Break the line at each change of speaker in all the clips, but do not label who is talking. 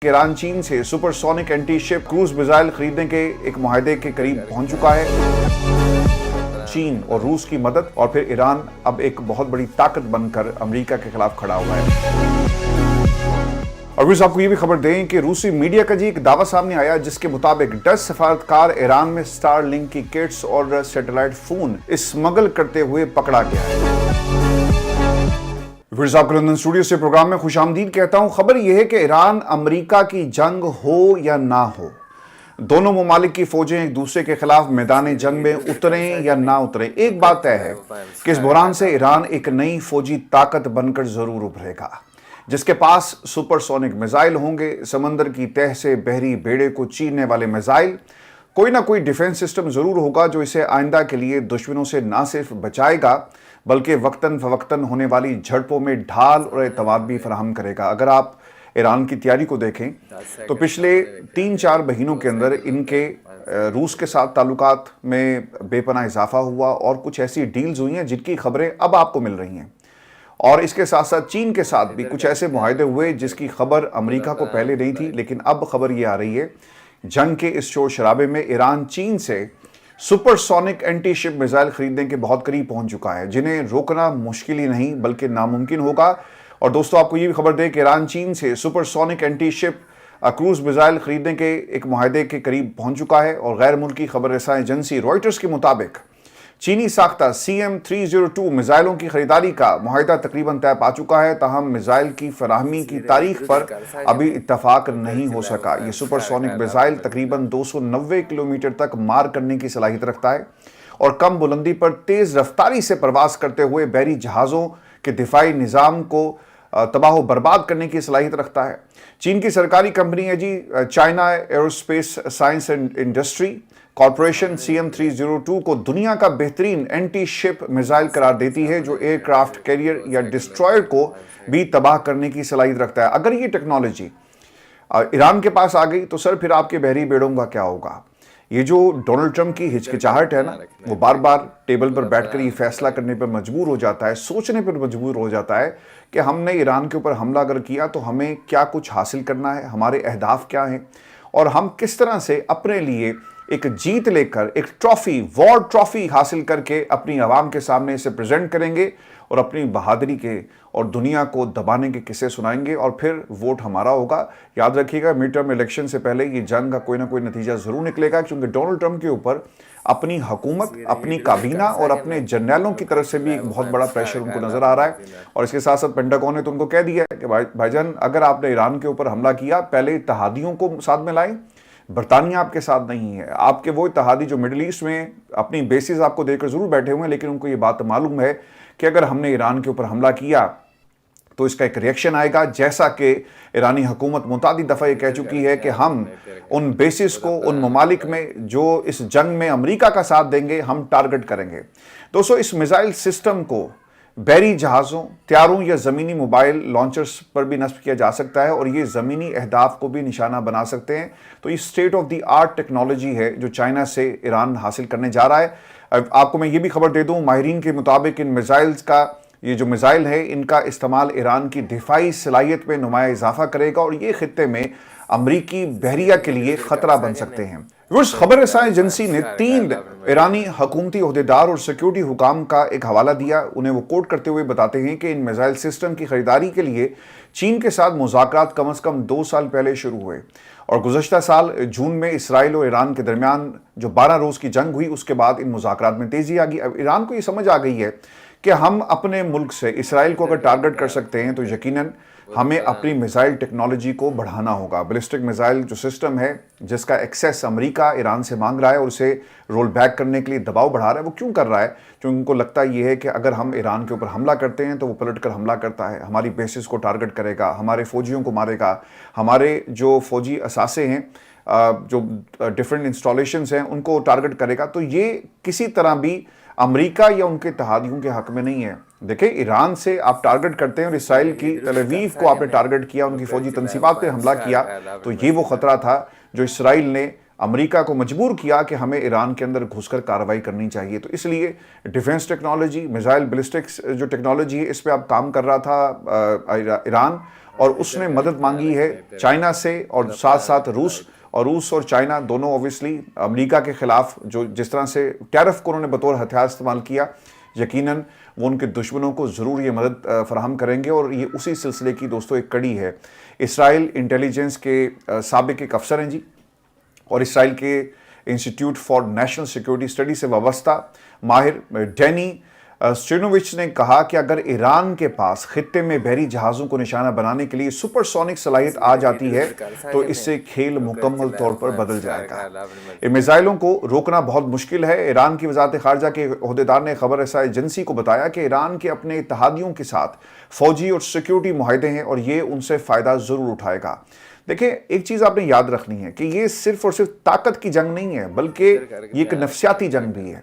Iran चीन से supersonic anti ship cruise missile खरीदने के एक मुआहदे के करीब पहुंच चुका है। चीन और रूस की मदद और फिर ईरान अब एक बहुत बड़ी ताकत बनकर अमेरिका के खिलाफ खड़ा हुआ है। और फिर आपको ये भी खबर दें कि रूसी मीडिया का जी एक दावा सामने आया जिसके मुताबिक 10 सफारतकार ईरान में स्टार लिंक की किट्स और सैटेलाइट फोन स्मगल करते हुए पकड़ा गया है। फिर आपको लंदन स्टूडियो से प्रोग्राम में खुशामदीद कहता हूं। खबर यह है कि ईरान अमेरिका की जंग हो या ना हो, दोनों ममालिक की फौजें एक दूसरे के खिलाफ मैदान जंग में उतरें या ना उतरें, एक बात तय है कि इस बहरान से ईरान एक नई फौजी ताकत बनकर जरूर उभरेगा, जिसके पास सुपरसोनिक मिसाइल होंगे, समंदर की तह से बहरी बेड़े को चीरने वाले मिसाइल, कोई ना कोई डिफेंस सिस्टम जरूर होगा जो इसे आइंदा के लिए दुश्मनों से ना सिर्फ बचाएगा बल्कि वक्तन फवक्तन होने वाली झड़पों में ढाल और एतमाद भी फराहम करेगा। अगर आप ईरान की तैयारी को देखें तो पिछले 3-4 महीनों के अंदर इनके रूस के साथ ताल्लुकात में बेपनाह इजाफा हुआ और कुछ ऐसी डील्स हुई हैं जिनकी खबरें अब आपको मिल रही हैं। और इसके साथ साथ चीन के साथ भी कुछ ऐसे मुआहदे हुए जिसकी खबर अमेरिका को पहले नहीं थी, लेकिन अब खबर ये आ रही है जंग के इस शोर शराबे में ईरान चीन से सुपरसोनिक एंटी शिप मिसाइल खरीदने के बहुत करीब पहुंच चुका है, जिन्हें रोकना मुश्किल ही नहीं बल्कि नामुमकिन होगा। और दोस्तों आपको ये भी खबर दें कि ईरान चीन से supersonic anti ship cruise missile खरीदने के एक मुआहदे के करीब पहुंच चुका है। और गैर मुल्की खबर रसां एजेंसी रॉयटर्स के मुताबिक चीनी साख्ता CM-302 मिसाइलों की खरीदारी का मुआहदा तकरीबन तय पा चुका है, ताहम मिसाइल की फराहमी की तारीख पर अभी इत्तफाक नहीं हो सका। ये सुपरसोनिक मिसाइल तकरीबन 290 किलोमीटर तक मार करने की सलाहियत रखता है और कम बुलंदी पर तेज रफ्तारी से प्रवास करते हुए बहरी जहाज़ों के दिफाई निज़ाम को तबाह बर्बाद करने की सलाहियत रखता है। चीन की सरकारी कंपनी है जी China aerospace science and industry corporation CM-302 को दुनिया का बेहतरीन एंटी शिप मिसाइल करार देती है, जो एयरक्राफ्ट कैरियर या डिस्ट्रॉयर को भी तबाह करने की सलाहियत रखता है। अगर ये टेक्नोलॉजी ईरान के पास आ गई तो सर फिर आपके बहरी बेड़ों का क्या होगा? ये जो डोनाल्ड ट्रंप की हिचकिचाहट है ना, वो बार बार टेबल पर बैठकर ये फैसला करने पर मजबूर हो जाता है, सोचने पर मजबूर हो जाता है कि हमने ईरान के ऊपर हमला अगर किया तो हमें क्या कुछ हासिल करना है, हमारे अहदाफ क्या हैं और हम किस तरह से अपने लिए एक जीत लेकर एक ट्रॉफी, वॉर ट्रॉफी हासिल करके अपनी आवाम के सामने इसे प्रेजेंट करेंगे और अपनी बहादुरी के और दुनिया को दबाने के किस्से सुनाएंगे और फिर वोट हमारा होगा। याद रखिएगा, मिड टर्म इलेक्शन से पहले ये जंग का कोई ना कोई नतीजा जरूर निकलेगा, क्योंकि डोनाल्ड ट्रंप के ऊपर अपनी हुकूमत, अपनी काबीना और अपने जर्नैलों की तरफ से भी एक बहुत बड़ा प्रेशर उनको नजर आ रहा है। और इसके साथ साथ पेंटागन ने तो उनको कह दिया है कि भाईजान अगर आपने ईरान के ऊपर हमला किया पहले इत्तेहादियों को साथ में लाएं, बरतानिया आपके साथ नहीं है। आपके वो इत्तेहादी जो मिडिल ईस्ट में अपनी बेसिस आपको देकर जरूर बैठे हुए हैं, लेकिन उनको ये बात मालूम है कि अगर हमने ईरान के ऊपर हमला किया तो इसका एक रिएक्शन आएगा, जैसा कि ईरानी हुकूमत मुतादिद दफ़ा ये कह चुकी है कि हम उन बेसिस को, उन ममालिक में जो इस जंग में अमेरिका का साथ देंगे, हम टारगेट करेंगे। दोस्तों इस मिसाइल सिस्टम को बहरी जहाज़ों, त्यारों या ज़मीनी मोबाइल लॉन्चर्स पर भी नस्ब किया जा सकता है और ये ज़मीनी अहदाफ को भी निशाना बना सकते हैं। तो ये state of the art technology है जो चाइना से ईरान हासिल करने जा रहा है। आपको मैं ये भी खबर दे दूं, माहिरीन के मुताबिक इन मिसाइल्स का, ये जो मिसाइल है इनका इस्तेमाल ईरान की दिफाई सलाहियत में नुमाया इजाफा करेगा और ये खित्ते में अमरीकी बहरिया के लिए खतरा बन सकते हैं। खबर रसां एजेंसी ने 3 ईरानी हुकूमती ओहदेदार और सिक्योरिटी हुकाम का एक हवाला दिया। उन्हें वो कोट करते हुए बताते हैं कि इन मिसाइल सिस्टम की खरीदारी के लिए चीन के साथ मुज़ाकरात कम अज़ कम 2 साल पहले शुरू हुए और गुज़श्ता साल जून में इसराइल और ईरान के दरमियान जो 12 रोज़ की जंग हुई उसके बाद इन मुज़ाकरात में तेज़ी आ गई। अब ईरान को ये समझ आ गई है कि हम अपने मुल्क से इसराइल को अगर टारगेट कर सकते हैं तो यकीनन हमें अपनी मिसाइल टेक्नोलॉजी को बढ़ाना होगा। बैलिस्टिक मिसाइल जो सिस्टम है जिसका एक्सेस अमेरिका ईरान से मांग रहा है और उसे रोल बैक करने के लिए दबाव बढ़ा रहा है, वो क्यों कर रहा है? क्योंकि उनको लगता ये है कि अगर हम ईरान के ऊपर हमला करते हैं तो वो पलट कर हमला करता है, हमारी बेसिस को टारगेट करेगा, हमारे फौजियों को मारेगा, हमारे जो फौजी असासे हैं, जो डिफरेंट इंस्टॉलेशंस हैं उनको टारगेट करेगा। तो ये किसी तरह भी अमेरिका या उनके इत्तेहादियों के हक में नहीं है। देखिए, ईरान से आप टारगेट करते हैं और इसराइल की तल अवीव को आपने टारगेट किया, उनकी फौजी तंसीबात पे हमला किया, तो ये वो खतरा था जो इसराइल ने अमेरिका को मजबूर किया कि हमें ईरान के अंदर घुसकर कार्रवाई करनी चाहिए। तो इसलिए डिफेंस टेक्नोलॉजी, मिसाइल बैलिस्टिक्स जो टेक्नोलॉजी है, इस पर अब काम कर रहा था ईरान اور اس نے مدد مانگی ہے چائنا سے اور ساتھ ساتھ روس اور چائنا دونوں اوبویسلی امریکہ کے خلاف جو جس طرح سے ٹیرف کو انہوں نے بطور ہتھیار استعمال کیا، یقیناً وہ ان کے دشمنوں کو ضرور یہ مدد فراہم کریں گے، اور یہ اسی سلسلے کی دوستو ایک کڑی ہے۔ اسرائیل انٹیلیجنس کے سابق ایک افسر ہیں جی، اور اسرائیل کے institute for national security study سے وابستہ ماہر ڈینی سٹرینووچ نے کہا کہ اگر ایران کے پاس خطے میں بحری جہازوں کو نشانہ بنانے کے لیے سپر سونک صلاحیت آ جاتی ہے تو اس سے کھیل مکمل طور پر بدل جائے گا۔ ان میزائلوں کو روکنا بہت مشکل ہے۔ ایران کی وزارت خارجہ کے عہدیدار نے خبر رساں ایجنسی کو بتایا کہ ایران کے اپنے اتحادیوں کے ساتھ فوجی اور سیکیورٹی معاہدے ہیں اور یہ ان سے فائدہ ضرور اٹھائے گا۔ دیکھیں، ایک چیز آپ نے یاد رکھنی ہے کہ یہ صرف اور صرف طاقت کی جنگ نہیں ہے، بلکہ یہ ایک نفسیاتی جنگ بھی ہے۔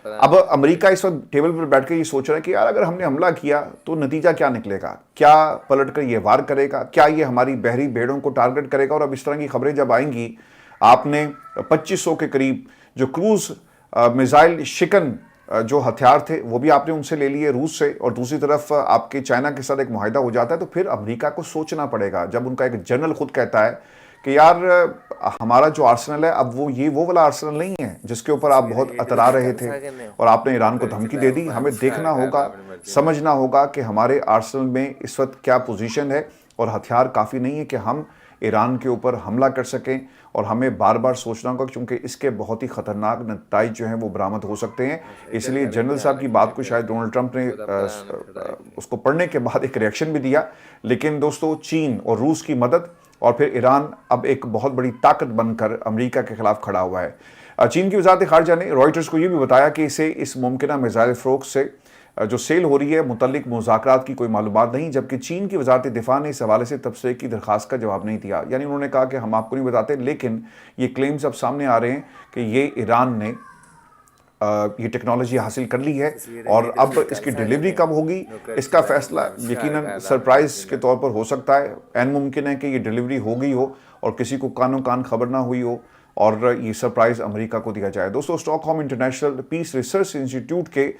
اب امریکہ اس وقت ٹیبل پر بیٹھ کے یہ سوچ رہا ہے کہ یار اگر ہم نے حملہ کیا تو نتیجہ کیا نکلے گا، کیا پلٹ کر یہ وار کرے گا، کیا یہ ہماری بحری بیڑوں کو ٹارگٹ کرے گا۔ اور اب اس طرح کی خبریں جب آئیں گی، آپ نے 2500 کے قریب جو کروز میزائل شکن جو ہتھیار تھے وہ بھی آپ نے ان سے لے لیے روس سے، اور دوسری طرف آپ کے چائنا کے ساتھ ایک معاہدہ ہو جاتا ہے، تو پھر امریکہ کو سوچنا پڑے گا جب ان کا ایک جنرل خود کہتا ہے کہ یار ہمارا جو آرسنل ہے اب وہ والا آرسنل نہیں ہے جس کے اوپر آپ بہت اترا رہے تھے اور آپ نے ایران کو دھمکی دے دی۔ ہمیں دیکھنا ہوگا، سمجھنا ہوگا کہ ہمارے آرسنل میں اس وقت کیا پوزیشن ہے، اور ہتھیار کافی نہیں ہے کہ ہم ایران کے اوپر حملہ کر سکیں، اور ہمیں بار بار سوچنا ہوگا چونکہ اس کے بہت ہی خطرناک نتائج جو ہیں وہ برآمد ہو سکتے ہیں۔ اس لیے جنرل صاحب کی بات کو شاید ڈونلڈ ٹرمپ نے اس کو پڑھنے کے بعد ایک ریاکشن بھی دیا، لیکن دوستو چین اور روس کی مدد اور پھر ایران اب ایک بہت بڑی طاقت بن کر امریکہ کے خلاف کھڑا ہوا ہے۔ چین کی وزارت خارجہ نے رائٹرز کو یہ بھی بتایا کہ اسے اس ممکنہ میزائل فروخت سے جو سیل ہو رہی ہے متعلق مذاکرات کی کوئی معلومات نہیں، جبکہ چین کی وزارت دفاع نے اس حوالے سے تبصرے کی درخواست کا جواب نہیں دیا۔ یعنی انہوں نے کہا کہ ہم آپ کو نہیں بتاتے، لیکن یہ کلیمز اب سامنے آ رہے ہیں کہ یہ ایران نے یہ ٹیکنالوجی حاصل کر لی ہے، اور اب اس کی ڈیلیوری کب ہوگی اس کا فیصلہ یقیناً سرپرائز کے طور پر ہو سکتا ہے۔ عین ممکن ہے کہ یہ ڈیلیوری ہو گئی ہو اور کسی کو کانوں کان خبر نہ ہوئی ہو اور یہ سرپرائز امریکہ کو دیا جائے۔ دوستو stock home international peace research institute کے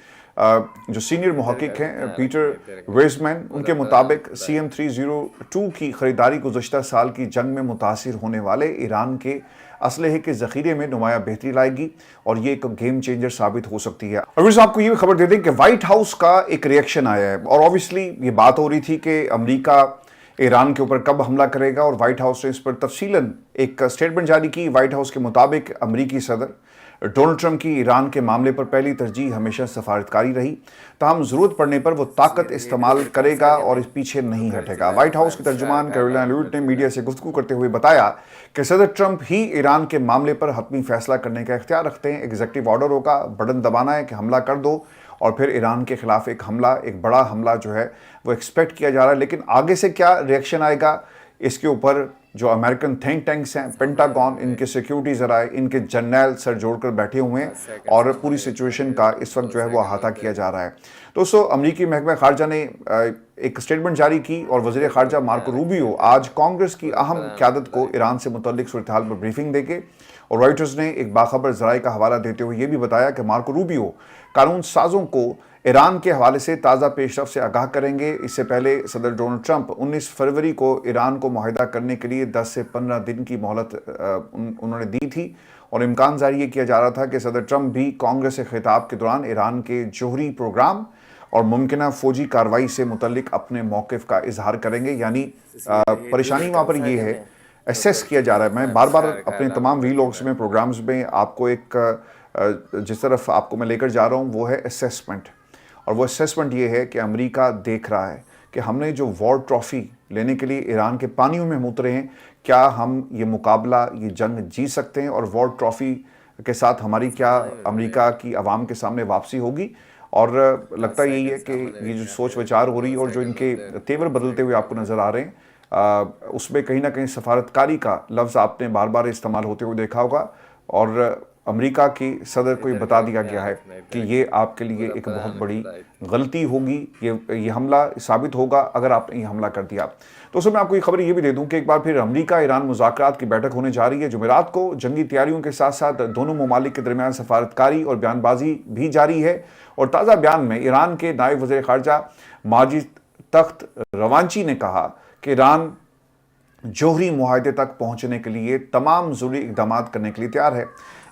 جو سینئر محقق ہیں پیٹر ویزمین، ان کے مطابق CM302 کی خریداری گزشتہ سال کی جنگ میں متاثر ہونے والے ایران کے اسلحے کے ذخیرے میں نمایاں بہتری لائے گی، اور یہ ایک گیم چینجر ثابت ہو سکتی ہے۔ اور آپ کو یہ بھی خبر دے دیں کہ وائٹ ہاؤس کا ایک ریئیکشن آیا ہے، اور اوبویسلی یہ بات ہو رہی تھی کہ امریکہ ایران کے اوپر کب حملہ کرے گا، اور وائٹ ہاؤس نے اس پر تفصیلاً ایک سٹیٹمنٹ جاری کی۔ وائٹ ہاؤس کے مطابق امریکی صدر ڈونلڈ ٹرمپ کی ایران کے معاملے پر پہلی ترجیح ہمیشہ سفارتکاری رہی، تاہم ضرورت پڑنے پر وہ طاقت استعمال کرے گا اور اس پیچھے نہیں ہٹے گا۔ وائٹ ہاؤس کے ترجمان کیرولاین لیوٹ نے میڈیا سے گفتگو کرتے ہوئے بتایا کہ صدر ٹرمپ ہی ایران کے معاملے پر حتمی فیصلہ کرنے کا اختیار رکھتے ہیں۔ ایگزیکٹو آرڈر ہوگا، بٹن دبانا ہے کہ حملہ کر دو، اور پھر ایران کے خلاف ایک حملہ، ایک بڑا حملہ جو ہے وہ ایکسپیکٹ کیا جا رہا ہے۔ لیکن آگے سے کیا ریئیکشن آئے گا اس کے اوپر جو امریکن تھنک ٹینکس ہیں، پینٹاگون، ان کے سیکیورٹی ذرائع، ان کے جرنیل سر جوڑ کر بیٹھے ہوئے ہیں، اور پوری سچویشن کا اس وقت جو ہے وہ احاطہ کیا جا رہا ہے۔ دوستو امریکی محکمہ خارجہ نے ایک سٹیٹمنٹ جاری کی، اور وزیر خارجہ مارکو روبیو آج کانگریس کی اہم قیادت کو ایران سے متعلق صورتحال پر بریفنگ دے گے۔ اور رائٹرز نے ایک باخبر ذرائع کا حوالہ دیتے ہوئے یہ بھی بتایا کہ مارکو روبیو قانون سازوں کو ایران کے حوالے سے تازہ پیش رفت سے آگاہ کریں گے۔ اس سے پہلے صدر ڈونلڈ ٹرمپ 19 فروری کو ایران کو معاہدہ کرنے کے لیے 10 سے 15 دن کی مہلت انہوں نے دی تھی، اور امکان ظاہر یہ کیا جا رہا تھا کہ صدر ٹرمپ بھی کانگریس سے خطاب کے دوران ایران کے جوہری پروگرام اور ممکنہ فوجی کارروائی سے متعلق اپنے موقف کا اظہار کریں گے۔ یعنی پریشانی وہاں پر یہ ہے، اسیس کیا جا رہا ہے۔ میں بار بار اپنے تمام ویلاگز میں، پروگرامز میں آپ کو ایک جس طرف آپ کو میں لے کر جا رہا ہوں وہ ہے اسیسمنٹ، اور وہ اسیسمنٹ یہ ہے کہ امریکہ دیکھ رہا ہے کہ ہم نے جو وار ٹرافی لینے کے لیے ایران کے پانیوں میں اترے ہیں، کیا ہم یہ مقابلہ، یہ جنگ جیت سکتے ہیں، اور وار ٹرافی کے ساتھ ہماری کیا امریکہ کی عوام کے سامنے واپسی ہوگی۔ اور لگتا یہی ہے کہ یہ جو سوچ وچار ہو رہی ہے اور جو ان کے تیور بدلتے ہوئے آپ کو نظر آ رہے ہیں، اس میں کہیں نہ کہیں سفارتکاری کا لفظ آپ نے بار بار استعمال ہوتے ہوئے دیکھا ہوگا، اور امریکہ کی صدر کو یہ بتا دیا گیا ہے کہ یہ آپ کے لیے ایک بہت بڑی غلطی ہوگی، یہ حملہ ثابت ہوگا اگر آپ نے یہ حملہ کر دیا۔ تو اس میں آپ کو یہ خبر یہ بھی دے دوں کہ ایک بار پھر امریکہ ایران مذاکرات کی بیٹھک ہونے جا رہی ہے جمعرات کو۔ جنگی تیاریوں کے ساتھ ساتھ دونوں ممالک کے درمیان سفارتکاری اور بیان بازی بھی جاری ہے، اور تازہ بیان میں ایران کے نائب وزیر خارجہ ماجد تخت روانچی نے کہا कि ईरान जौहरी मुआहदे तक पहुंचने के लिए तमाम ज़रूरी इक़दाम करने के लिए तैयार है।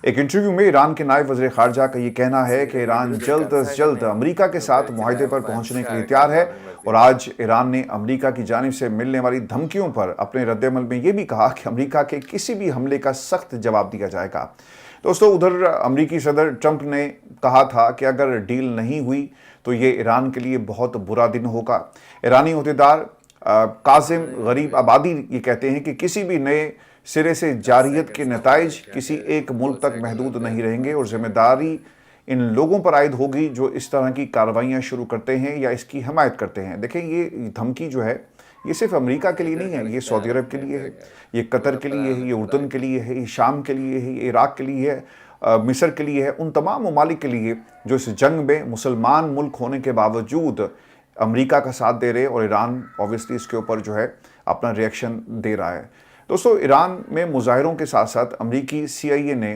एक इंटरव्यू में ईरान के नायब वज़ीर ख़ारजा का ये कहना है कि ईरान जल्द से जल्द अमेरिका के साथ मुआहदे पर पहुंचने के लिए तैयार है, और आज ईरान ने अमेरिका की जानिब से मिलने वाली धमकियों पर अपने रद्द-ए-अमल में ये भी कहा कि अमेरिका के किसी भी हमले का सख्त जवाब दिया जाएगा। दोस्तों, उधर अमेरिकी सदर ट्रंप ने कहा था कि अगर डील नहीं हुई तो ये ईरान के लिए बहुत बुरा दिन होगा। ईरानी अहदेदार कासिम गरीब आबादी ये कहते हैं कि किसी भी नए सिरे से जारियत के नताइज किसी एक मुल्क तक महदूद नहीं रहेंगे, और जिम्मेदारी इन लोगों पर आयद होगी जो इस तरह की कार्रवाइयाँ शुरू करते हैं या इसकी हमायत करते हैं। देखें, ये धमकी जो है ये सिर्फ अमेरिका के लिए नहीं है, ये सऊदी अरब के लिए है, ये कतर के लिए है, ये उर्दन के लिए है, ये शाम के लिए है, ये इराक के लिए है, मिस्र के लिए है, उन तमाम ममालिक के लिए जो इस जंग में मुसलमान मुल्क होने के बावजूद अमेरिका का साथ दे रहे, और ईरान ऑब्वियसली इसके ऊपर जो है अपना रिएक्शन दे रहा है। दोस्तों, ईरान में मुजाहिरों के साथ साथ अमेरिकी CIA ने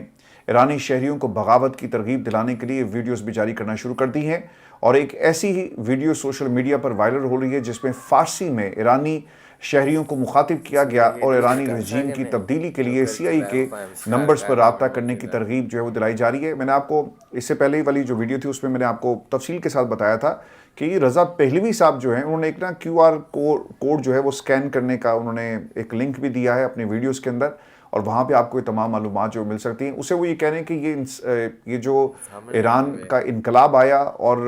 ईरानी शहरियों को बगावत की तरगीब दिलाने के लिए वीडियोस भी जारी करना शुरू कर दी हैं, और एक ऐसी ही वीडियो सोशल मीडिया पर वायरल हो रही है जिसमें फ़ारसी में ईरानी शहरियों को मुखातिब किया गया और ईरानी रजीम की तब्दीली के लिए CIA के नंबर्स पर रब्ता करने की तरगीब जो है वो दिलाई जा रही है। मैंने आपको इससे पहले वाली जो वीडियो थी उसमें मैंने आपको तफसील के साथ बताया था कि रज़ा पहलवी साहब जो हैं उन्होंने एक ना QR कोड जो है वो स्कैन करने का उन्होंने एक लिंक भी दिया है अपने वीडियोज़ के अंदर, और वहाँ पे आपको ये तमाम मालूमात जो मिल सकती हैं। उसे वो ये कह रहे हैं कि ये जो ईरान का इनकलाब आया और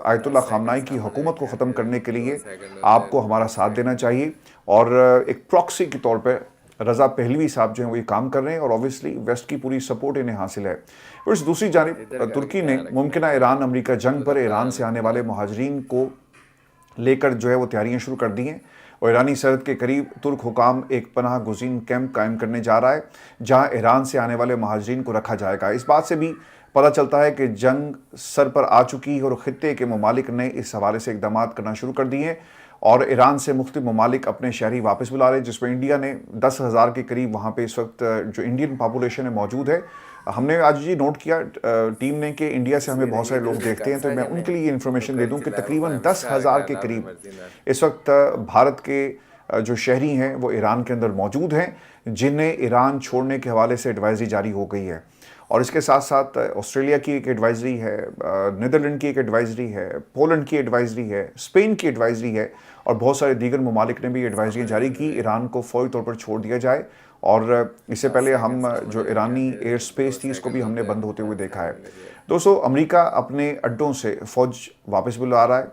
आयतुल्लाह ख़ामनाई की हुकूमत को ख़त्म करने के लिए आपको हमारा साथ देना चाहिए, और एक प्रॉक्सी के तौर पर रज़ा पहलवी साहब जो हैं वो ये काम कर रहे हैं, और ऑब्वियसली वेस्ट की पूरी सपोर्ट इन्हें हासिल है। और इस दूसरी जानिब तुर्की ने मुमकिन ईरान अमेरिका जंग पर ईरान से आने वाले महाजरीन को लेकर जो है वो तैयारियाँ शुरू कर दी हैं, और ईरानी सरहद के करीब तुर्क हुकाम एक पनाह गुज़ीन कैंप कायम करने जा रहा है जहाँ ईरान से आने वाले महाजरीन को रखा जाएगा। इस बात से भी पता चलता है कि जंग सर पर आ चुकी है, और ख़ित्ते के ममालिक ने इस हवाले से इक़दाम करना शुरू कर दिए हैं, और ईरान से मुख्तलिफ ममालिक अपने शहरी वापस बुला रहे हैं, जिसमें इंडिया ने 10,000 के करीब वहाँ पे इस वक्त जो इंडियन पॉपुलेशन है मौजूद है। हमने आज जी नोट किया टीम ने कि इंडिया से हमें बहुत सारे लोग देखते हैं, तो मैं उनके लिए इन्फॉर्मेशन दे दूं कि तकरीबन 10,000 के करीब इस वक्त भारत के जो शहरी हैं वो ईरान के अंदर मौजूद हैं, जिन्हें ईरान छोड़ने के हवाले से एडवाइजरी जारी हो गई है। और इसके साथ साथ ऑस्ट्रेलिया की एक एडवाइजरी है, नीदरलैंड की एक एडवाइजरी है, पोलैंड की एडवाइजरी है, स्पेन की एडवाइजरी है, और बहुत सारे दीगर ममालिक ने भी एडवाइजरी जारी की ईरान को फौरी तौर पर छोड़ दिया जाए। और इससे पहले हम जो ईरानी एयर स्पेस थी इसको भी हमने बंद होते हुए देखा है। दोस्तों, अमेरिका अपने अड्डों से फ़ौज वापस बुला रहा है,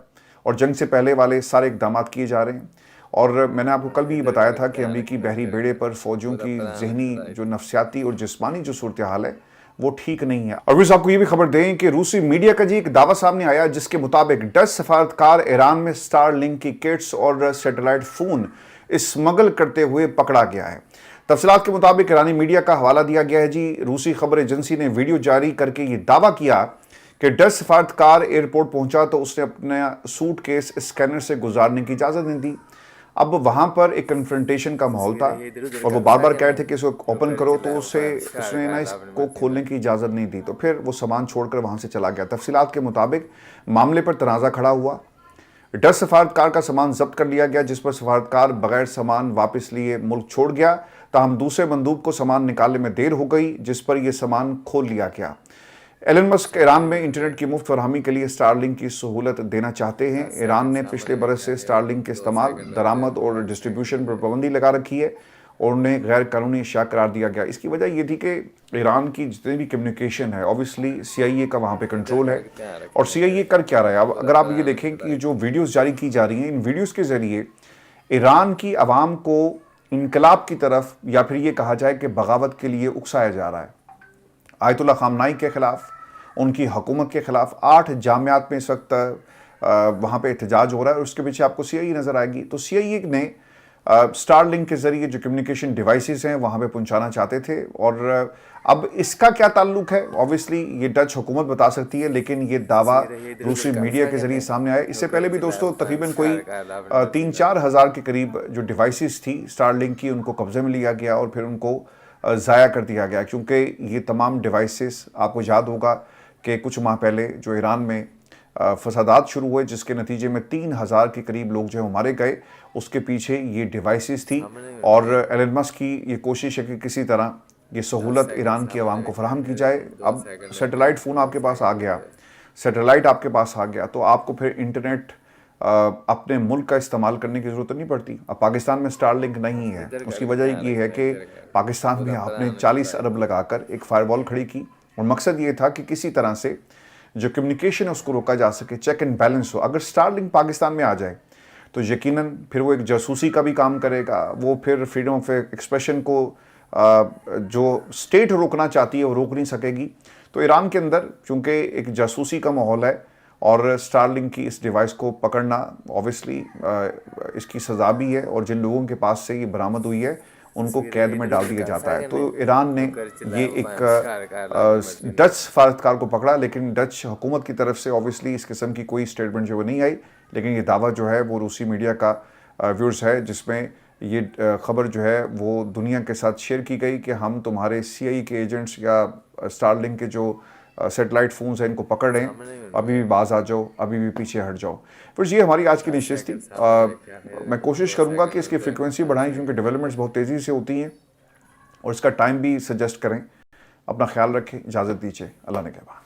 और जंग से पहले वाले सारे इक़दाम किए जा रहे हैं। और मैंने आपको कल भी बताया था कि अमेरिकी बहरी बेड़े पर फ़ौजियों की ज़हनी जो नफसियाती और जिस्मानी जो सूरत हाल है वो ठीक नहीं है। और आपको ये भी खबर दें कि रूसी मीडिया का जी एक दावा सामने आया जिसके मुताबिक 10 सफारतकार ईरान में स्टारलिंक की किट्स और सैटेलाइट फ़ोन स्मगल करते हुए पकड़ा गया है। तफसीलात के मुताबिक ईरानी मीडिया का हवाला दिया गया है जी। रूसी खबर एजेंसी ने वीडियो जारी करके ये दावा किया कि 10 सफारतकार एयरपोर्ट पहुंचा तो उसने अपना सूटकेस स्कैनर से गुजारने की इजाज़त नहीं दी। अब वहाँ पर एक कन्फ्रंटेशन का माहौल था, और वो बार बार कह रहे थे कि इसको ओपन करो, तो उसने ना इसको खोलने की इजाज़त नहीं दी, तो फिर वो सामान छोड़कर वहाँ से चला गया। तफसीलात के मुताबिक मामले पर तनाज़ा खड़ा हुआ, 10 सफारतकार का सामान जब्त कर लिया गया, जिस पर सफारतकार बगैर सामान वापस लिए मुल्क छोड़ गया। ताहम दूसरे बंदूक को सामान निकालने में देर हो गई, जिस पर यह सामान खोल लिया गया। एलन मस्क ईरान में इंटरनेट की मुफ्त फरहमी के लिए स्टारलिंक की सहूलत देना चाहते हैं। ईरान ने पिछले बरस से स्टारलिंक के इस्तेमाल, दरामद और डिस्ट्रीब्यूशन पर पाबंदी लगा रखी है, और उन्हें गैर कानूनी अशिया करार दिया गया। इसकी वजह ये थी कि ईरान की जितनी भी कम्युनिकेशन है, ऑब्वियसली CIA का वहाँ पे कंट्रोल है, और CIA कर क्या रहा है। अब अगर आप ये देखें कि जो वीडियोज़ जारी की जा रही हैं, इन वीडियोज़ के ज़रिए ईरान की आवाम को इनकलाब की तरफ, या फिर ये कहा जाए कि बगावत के लिए उकसाया जा रहा है। आयतुल्लाह ख़ामनाई के ख़िलाफ़, उनकी हुकूमत के ख़िलाफ़ 8 जामियात में इस वक्त वहाँ पे एहतजाज हो रहा है, और उसके पीछे आपको CIA नज़र आएगी। तो CIA ने स्टारलिंक के ज़रिए जो कम्युनिकेशन डिवाइसेस हैं वहाँ पे पहुँचाना चाहते थे, और अब इसका क्या ताल्लुक है, ऑब्वियसली ये डच हुकूमत बता सकती है, लेकिन ये दावा रूसी मीडिया के ज़रिए सामने आया। इससे पहले भी दोस्तों तकरीबन कोई 3-4 हज़ार के करीब जो डिवाइसेस थी स्टारलिंक की, उनको कब्ज़े में लिया गया और फिर उनको ज़ाया कर दिया गया, क्योंकि ये तमाम डिवाइसेस आपको याद होगा कि कुछ माह पहले जो ईरान में फसादात शुरू हुए जिसके नतीजे में 3,000 के करीब लोग जो है मारे गए. उसके पीछे ये डिवाइसेस थी और एलन मस्क की ये कोशिश है कि किसी तरह ये सहूलत ईरान की आवाम को फराहम की जाए. अब सैटेलाइट फ़ोन आपके पास आ गया, सैटेलाइट आपके पास आ गया, तो आपको फिर इंटरनेट अपने मुल्क का इस्तेमाल करने की ज़रूरत नहीं पड़ती. अब पाकिस्तान में स्टारलिंक नहीं है, उसकी वजह ये है कि पाकिस्तान में आपने 40 अरब लगाकर एक फायरवॉल खड़ी की और मकसद ये था कि किसी तरह से जो कम्युनिकेशन है उसको रोका जा सके, चेक एंड बैलेंस हो. अगर स्टारलिंक पाकिस्तान में आ जाए तो यकीनन फिर वो एक जासूसी का भी काम करेगा, वो फिर फ्रीडम ऑफ एक्सप्रेशन को जो स्टेट रोकना चाहती है वो रोक नहीं सकेगी. तो ईरान के अंदर चूँकि एक जासूसी का माहौल है और स्टारलिंक की इस डिवाइस को पकड़ना ऑब्वियसली इसकी सज़ा भी है और जिन लोगों के पास से ये बरामद हुई है उनको कैद में डाल दिया जाता है. तो ईरान ने ये एक डच सफारतकार को पकड़ा, लेकिन डच हुकूमत की तरफ से ऑब्वियसली इस किस्म की कोई स्टेटमेंट जो वो नहीं आई. लेकिन ये दावा जो है वो रूसी मीडिया का व्यूज़ है जिसमें ये ख़बर जो है वो दुनिया के साथ शेयर की गई कि हम तुम्हारे CIA के एजेंट्स या स्टारलिंक के जो सेटेलाइट फ़ोन्स हैं इनको पकड़ रहे हैं, अभी भी बाज आ जाओ, अभी भी पीछे हट जाओ. फिर ये हमारी आज की नशिस्त थी. मैं कोशिश करूँगा कि इसकी फ्रीक्वेंसी बढ़ाएं क्योंकि डेवलपमेंट्स बहुत तेज़ी से होती हैं और इसका टाइम भी सजेस्ट करें. अपना ख्याल रखें, इजाज़त दीजिए, अल्लाह ने कहबा.